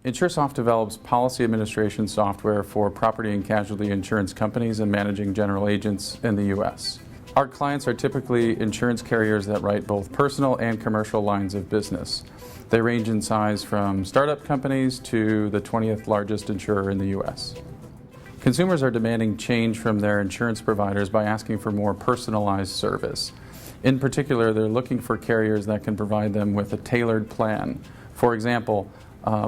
Insuresoft develops policy administration software for property and casualty insurance companies and managing general agents in the U.S. Our clients are typically insurance carriers that write both personal and commercial lines of business. They range in size from startup companies to the 20th largest insurer in the U.S. Consumers are demanding change from their insurance providers by asking for more personalized service. In particular, they're looking for carriers that can provide them with a tailored plan. For example,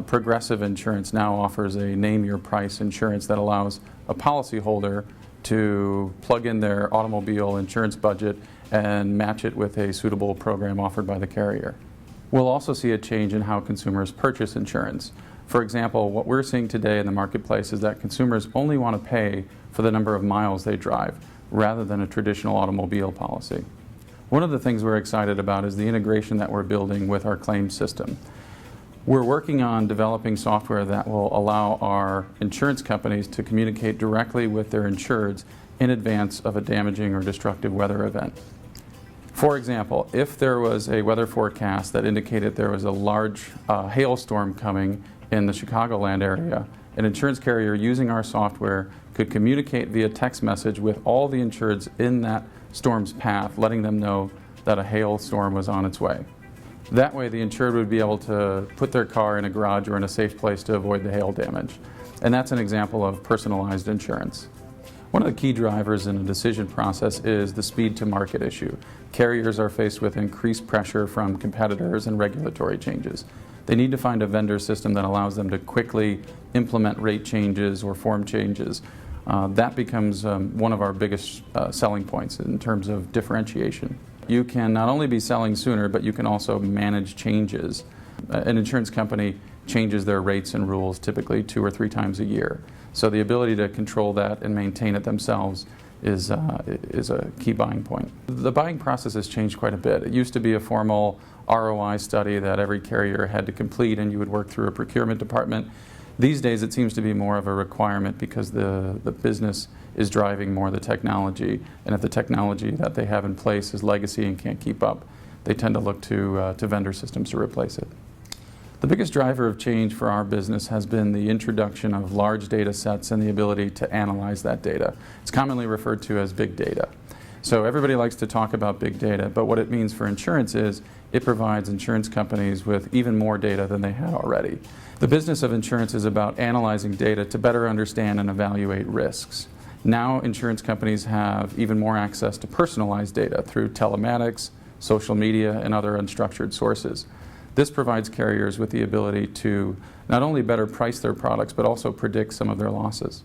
Progressive Insurance now offers a name your price insurance that allows a policyholder to plug in their automobile insurance budget and match it with a suitable program offered by the carrier. We'll also see a change in how consumers purchase insurance. For example, what we're seeing today in the marketplace is that consumers only want to pay for the number of miles they drive, rather than a traditional automobile policy. One of the things we're excited about is the integration that we're building with our claims system. We're working on developing software that will allow our insurance companies to communicate directly with their insureds in advance of a damaging or destructive weather event. For example, if there was a weather forecast that indicated there was a large hailstorm coming in the Chicagoland area, an insurance carrier using our software could communicate via text message with all the insureds in that storm's path, letting them know that a hailstorm was on its way. That way the insured would be able to put their car in a garage or in a safe place to avoid the hail damage. And that's an example of personalized insurance. One of the key drivers in a decision process is the speed to market issue. Carriers are faced with increased pressure from competitors and regulatory changes. They need to find a vendor system that allows them to quickly implement rate changes or form changes. That becomes one of our biggest selling points in terms of differentiation. You can not only be selling sooner, but you can also manage changes. An insurance company changes their rates and rules typically 2 or 3 times a year. So the ability to control that and maintain it themselves is a key buying point. The buying process has changed quite a bit. It used to be a formal ROI study that every carrier had to complete, and you would work through a procurement department. These days it seems to be more of a requirement because the business is driving more of the technology, and if the technology that they have in place is legacy and can't keep up, they tend to look to vendor systems to replace it. The biggest driver of change for our business has been the introduction of large data sets and the ability to analyze that data. It's commonly referred to as big data. So everybody likes to talk about big data, but what it means for insurance is it provides insurance companies with even more data than they had already. The business of insurance is about analyzing data to better understand and evaluate risks. Now insurance companies have even more access to personalized data through telematics, social media, and other unstructured sources. This provides carriers with the ability to not only better price their products, but also predict some of their losses.